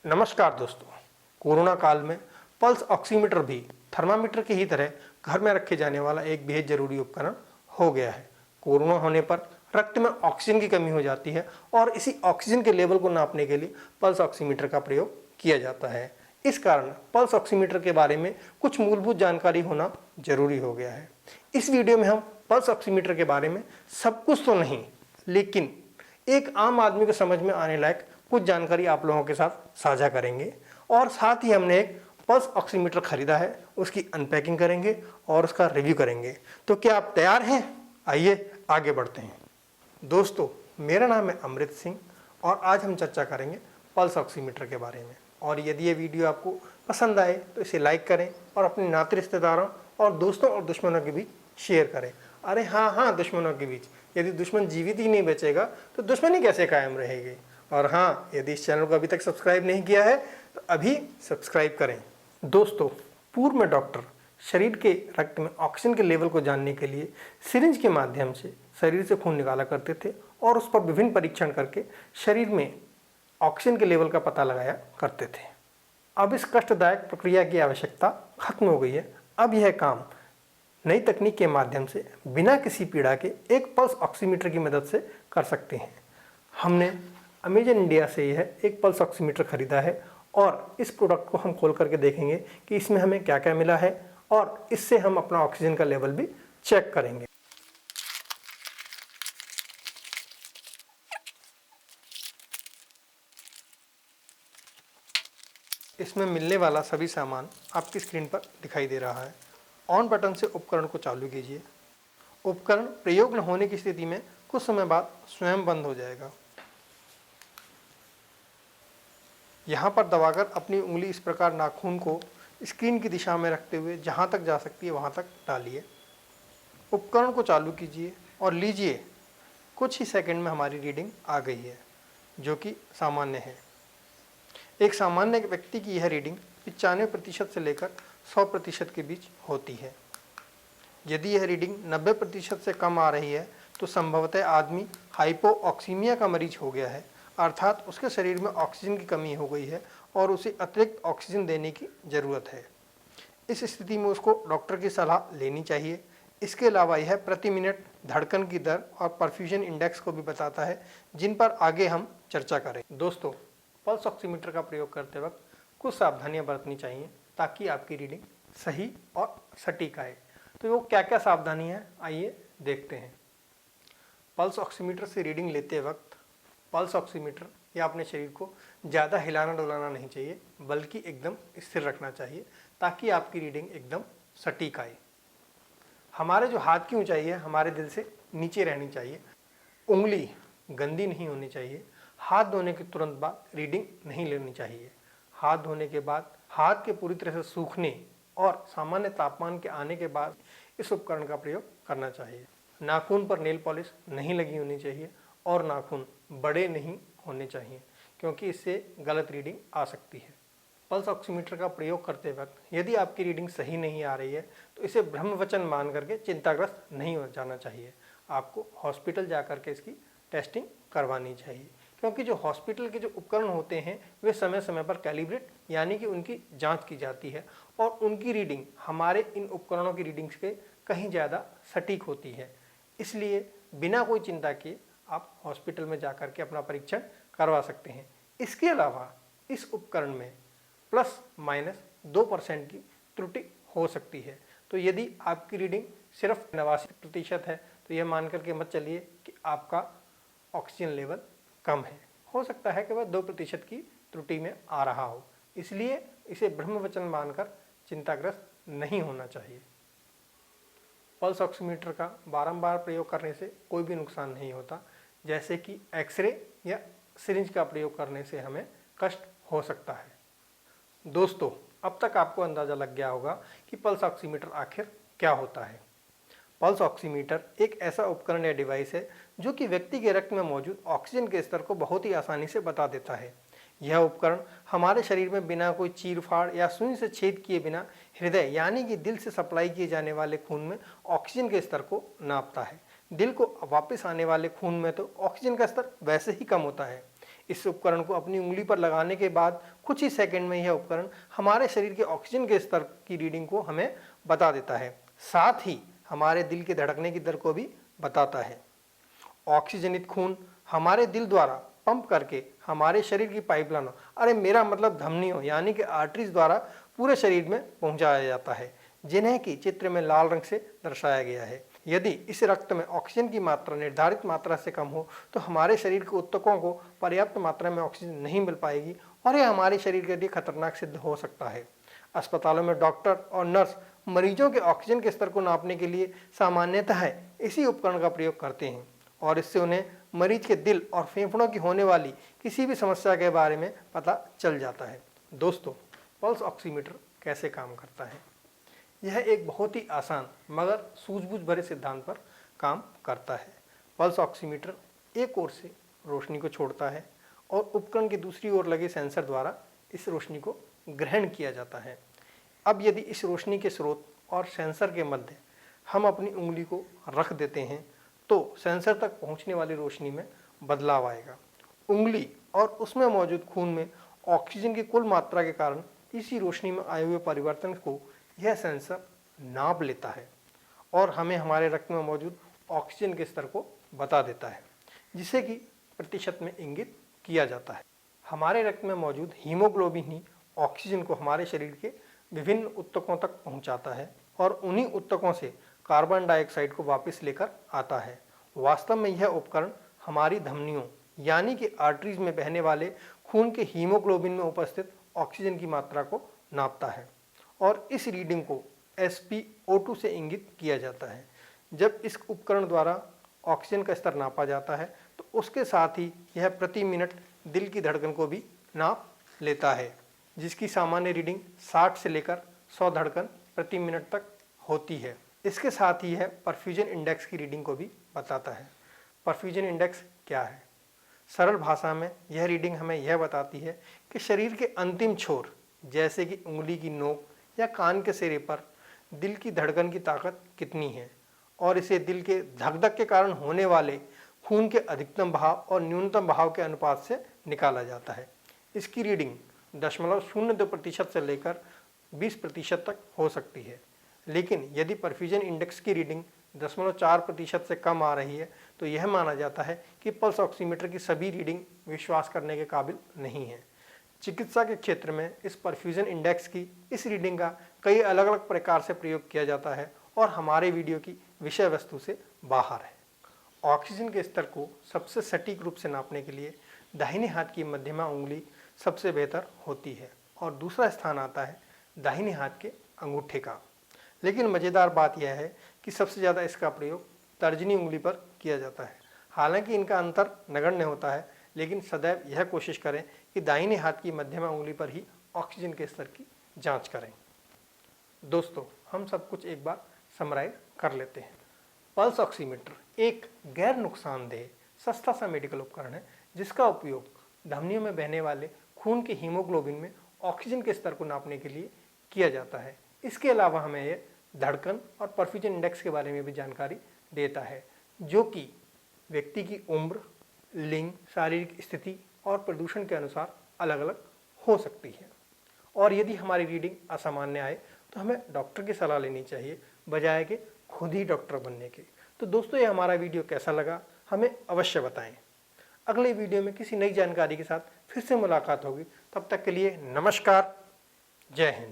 नमस्कार दोस्तों। कोरोना काल में पल्स ऑक्सीमीटर भी थर्मामीटर की ही तरह घर में रखे जाने वाला एक बेहद जरूरी उपकरण हो गया है। कोरोना होने पर रक्त में ऑक्सीजन की कमी हो जाती है और इसी ऑक्सीजन के लेवल को नापने के लिए पल्स ऑक्सीमीटर का प्रयोग किया जाता है। इस कारण पल्स ऑक्सीमीटर के बारे में कुछ मूलभूत जानकारी होना जरूरी हो गया है। इस वीडियो में हम पल्स ऑक्सीमीटर के बारे में सब कुछ तो नहीं, लेकिन एक आम आदमी को समझ में आने लायक कुछ जानकारी आप लोगों के साथ साझा करेंगे और साथ ही हमने एक पल्स ऑक्सीमीटर खरीदा है, उसकी अनपैकिंग करेंगे और उसका रिव्यू करेंगे। तो क्या आप तैयार हैं? आइए आगे बढ़ते हैं। दोस्तों, मेरा नाम है अमृत सिंह और आज हम चर्चा करेंगे पल्स ऑक्सीमीटर के बारे में। और यदि ये वीडियो आपको पसंद आए तो इसे लाइक करें और अपने नाते रिश्तेदारों और दोस्तों और दुश्मनों के बीच शेयर करें। अरे हाँ, दुश्मनों के बीच। यदि दुश्मन जीवित ही नहीं बचेगा तो दुश्मनी कैसे कायम रहेगी। और हाँ, यदि इस चैनल को अभी तक सब्सक्राइब नहीं किया है तो अभी सब्सक्राइब करें। दोस्तों, पूर्व में डॉक्टर शरीर के रक्त में ऑक्सीजन के लेवल को जानने के लिए सिरिंज के माध्यम से शरीर से खून निकाला करते थे और उस पर विभिन्न परीक्षण करके शरीर में ऑक्सीजन के लेवल का पता लगाया करते थे। अब इस कष्टदायक प्रक्रिया की आवश्यकता खत्म हो गई है। अब यह काम नई तकनीक के माध्यम से बिना किसी पीड़ा के एक पल्स ऑक्सीमीटर की मदद से कर सकते हैं। हमने अमेजन इंडिया से यह एक पल्स ऑक्सीमीटर खरीदा है और इस प्रोडक्ट को हम खोल करके देखेंगे कि इसमें हमें क्या क्या मिला है और इससे हम अपना ऑक्सीजन का लेवल भी चेक करेंगे। इसमें मिलने वाला सभी सामान आपकी स्क्रीन पर दिखाई दे रहा है। ऑन बटन से उपकरण को चालू कीजिए। उपकरण प्रयोग न होने की स्थिति में कुछ समय बाद स्वयं बंद हो जाएगा। यहाँ पर दबाकर अपनी उंगली इस प्रकार नाखून को स्क्रीन की दिशा में रखते हुए जहाँ तक जा सकती है वहाँ तक डालिए। उपकरण को चालू कीजिए और लीजिए। कुछ ही सेकंड में हमारी रीडिंग आ गई है, जो कि सामान्य है। एक सामान्य व्यक्ति की यह रीडिंग 95% से लेकर 100% के बीच होती है। यदि यह रीडिंग 90% से कम आ रही है तो संभवतः आदमी हाइपोऑक्सीमिया का मरीज हो गया है, अर्थात उसके शरीर में ऑक्सीजन की कमी हो गई है और उसे अतिरिक्त ऑक्सीजन देने की ज़रूरत है। इस स्थिति में उसको डॉक्टर की सलाह लेनी चाहिए। इसके अलावा यह प्रति मिनट धड़कन की दर और परफ्यूजन इंडेक्स को भी बताता है, जिन पर आगे हम चर्चा करें। दोस्तों, पल्स ऑक्सीमीटर का प्रयोग करते वक्त कुछ सावधानियां बरतनी चाहिए ताकि आपकी रीडिंग सही और सटीक आए। तो वो क्या क्या सावधानियां हैं, आइए देखते हैं। पल्स ऑक्सीमीटर से रीडिंग लेते वक्त पल्स ऑक्सीमीटर या अपने शरीर को ज़्यादा हिलाना डुलाना नहीं चाहिए, बल्कि एकदम स्थिर रखना चाहिए ताकि आपकी रीडिंग एकदम सटीक आए। हमारे जो हाथ की ऊंचाई है हमारे दिल से नीचे रहनी चाहिए। उंगली गंदी नहीं होनी चाहिए। हाथ धोने के तुरंत बाद रीडिंग नहीं लेनी चाहिए। हाथ धोने के बाद हाथ के पूरी तरह से सूखने और सामान्य तापमान के आने के बाद इस उपकरण का प्रयोग करना चाहिए। नाखून पर नेल पॉलिश नहीं लगी होनी चाहिए और नाखून बड़े नहीं होने चाहिए, क्योंकि इससे गलत रीडिंग आ सकती है। पल्स ऑक्सीमीटर का प्रयोग करते वक्त यदि आपकी रीडिंग सही नहीं आ रही है तो इसे ब्रह्मवचन मान करके चिंताग्रस्त नहीं हो जाना चाहिए। आपको हॉस्पिटल जा करके इसकी टेस्टिंग करवानी चाहिए, क्योंकि जो हॉस्पिटल के जो उपकरण होते हैं वे समय समय पर कैलिब्रेट यानी कि उनकी जांच की जाती है और उनकी रीडिंग हमारे इन उपकरणों की रीडिंग से कहीं ज़्यादा सटीक होती है। इसलिए बिना कोई चिंता किए आप हॉस्पिटल में जाकर के अपना परीक्षण करवा सकते हैं। इसके अलावा इस उपकरण में प्लस माइनस 2% की त्रुटि हो सकती है। तो यदि आपकी रीडिंग सिर्फ 89% है तो यह मान करके मत चलिए कि आपका ऑक्सीजन लेवल कम है। हो सकता है कि वह 2% की त्रुटि में आ रहा हो, इसलिए इसे ब्रह्मवचन मानकर चिंताग्रस्त नहीं होना चाहिए। पल्स ऑक्सीमीटर का बारंबार प्रयोग करने से कोई भी नुकसान नहीं होता, जैसे कि एक्सरे या सिरिंज का प्रयोग करने से हमें कष्ट हो सकता है। दोस्तों, अब तक आपको अंदाज़ा लग गया होगा कि पल्स ऑक्सीमीटर आखिर क्या होता है। पल्स ऑक्सीमीटर एक ऐसा उपकरण या डिवाइस है जो कि व्यक्ति के रक्त में मौजूद ऑक्सीजन के स्तर को बहुत ही आसानी से बता देता है। यह उपकरण हमारे शरीर में बिना कोई चीरफाड़ या सुई से छेद किए बिना हृदय यानी कि दिल से सप्लाई किए जाने वाले खून में ऑक्सीजन के स्तर को नापता है। दिल को वापस आने वाले खून में तो ऑक्सीजन का स्तर वैसे ही कम होता है, इस उपकरण को अपनी उंगली पर लगाने के बाद कुछ ही सेकंड में यह उपकरण हमारे शरीर के ऑक्सीजन के स्तर की रीडिंग को हमें बता देता है, साथ ही हमारे दिल के धड़कने की दर को भी बताता है। ऑक्सीजनित खून हमारे दिल द्वारा पंप करके हमारे शरीर की पाइपलाइनों, मेरा मतलब धमनियों यानी कि आर्टरीज द्वारा पूरे शरीर में पहुंचाया जाता है, जिन्हें कि चित्र में लाल रंग से दर्शाया गया है। यदि इस रक्त में ऑक्सीजन की मात्रा निर्धारित मात्रा से कम हो तो हमारे शरीर के ऊतकों को पर्याप्त मात्रा में ऑक्सीजन नहीं मिल पाएगी और यह हमारे शरीर के लिए खतरनाक सिद्ध हो सकता है। अस्पतालों में डॉक्टर और नर्स मरीजों के ऑक्सीजन के स्तर को नापने के लिए सामान्यतः इसी उपकरण का प्रयोग करते हैं और इससे उन्हें मरीज के दिल और फेफड़ों की होने वाली किसी भी समस्या के बारे में पता चल जाता है। दोस्तों, पल्स ऑक्सीमीटर कैसे काम करता है? यह एक बहुत ही आसान मगर सूझबूझ भरे सिद्धांत पर काम करता है। पल्स ऑक्सीमीटर एक ओर से रोशनी को छोड़ता है और उपकरण की दूसरी ओर लगे सेंसर द्वारा इस रोशनी को ग्रहण किया जाता है। अब यदि इस रोशनी के स्रोत और सेंसर के मध्य हम अपनी उंगली को रख देते हैं तो सेंसर तक पहुंचने वाली रोशनी में बदलाव आएगा। उंगली और उसमें मौजूद खून में ऑक्सीजन की कुल मात्रा के कारण इसी रोशनी में आए हुए परिवर्तन को यह सेंसर नाप लेता है और हमें हमारे रक्त में मौजूद ऑक्सीजन के स्तर को बता देता है, जिसे कि प्रतिशत में इंगित किया जाता है। हमारे रक्त में मौजूद हीमोग्लोबिन ही ऑक्सीजन को हमारे शरीर के विभिन्न ऊतकों तक पहुंचाता है और उन्हीं ऊतकों से कार्बन डाइऑक्साइड को वापस लेकर आता है। वास्तव में यह उपकरण हमारी धमनियों यानी कि आर्टरीज में बहने वाले खून के हीमोग्लोबिन में उपस्थित ऑक्सीजन की मात्रा को नापता है और इस रीडिंग को SpO2 से इंगित किया जाता है। जब इस उपकरण द्वारा ऑक्सीजन का स्तर नापा जाता है तो उसके साथ ही यह प्रति मिनट दिल की धड़कन को भी नाप लेता है, जिसकी सामान्य रीडिंग 60 से लेकर 100 धड़कन प्रति मिनट तक होती है। इसके साथ ही यह परफ्यूजन इंडेक्स की रीडिंग को भी बताता है। परफ्यूजन इंडेक्स क्या है? सरल भाषा में यह रीडिंग हमें यह बताती है कि शरीर के अंतिम छोर जैसे कि उंगली की नोक या कान के सिरे पर दिल की धड़कन की ताकत कितनी है और इसे दिल के धक-धक के कारण होने वाले खून के अधिकतम बहाव और न्यूनतम बहाव के अनुपात से निकाला जाता है। इसकी रीडिंग 0.02% से लेकर 20% तक हो सकती है, लेकिन यदि परफ्यूजन इंडेक्स की रीडिंग 0.4% से कम आ रही है तो यह माना जाता है कि पल्स ऑक्सीमीटर की सभी रीडिंग विश्वास करने के काबिल नहीं है। चिकित्सा के क्षेत्र में इस परफ्यूजन इंडेक्स की इस रीडिंग का कई अलग अलग प्रकार से प्रयोग किया जाता है और हमारे वीडियो की विषय वस्तु से बाहर है। ऑक्सीजन के स्तर को सबसे सटीक रूप से नापने के लिए दाहिने हाथ की मध्यमा उंगली सबसे बेहतर होती है और दूसरा स्थान आता है दाहिने हाथ के अंगूठे का। लेकिन मज़ेदार बात यह है कि सबसे ज़्यादा इसका प्रयोग तर्जनी उंगली पर किया जाता है। हालांकि इनका अंतर नगण्य होता है, लेकिन सदैव यह कोशिश करें कि दाहिने हाथ की मध्यमा उंगली पर ही ऑक्सीजन के स्तर की जांच करें। दोस्तों, हम सब कुछ एक बार समराइज कर लेते हैं। पल्स ऑक्सीमीटर एक गैर नुकसानदेह सस्ता सा मेडिकल उपकरण है जिसका उपयोग धमनियों में बहने वाले खून के हीमोग्लोबिन में ऑक्सीजन के स्तर को नापने के लिए किया जाता है। इसके अलावा हमें यह धड़कन और परफ्यूजन इंडेक्स के बारे में भी जानकारी देता है, जो कि व्यक्ति की उम्र, लिंग, शारीरिक स्थिति और प्रदूषण के अनुसार अलग अलग हो सकती है। और यदि हमारी रीडिंग असामान्य आए तो हमें डॉक्टर की सलाह लेनी चाहिए बजाय के खुद ही डॉक्टर बनने के। तो दोस्तों, ये हमारा वीडियो कैसा लगा हमें अवश्य बताएं। अगले वीडियो में किसी नई जानकारी के साथ फिर से मुलाकात होगी। तब तक के लिए नमस्कार, जय हिंद।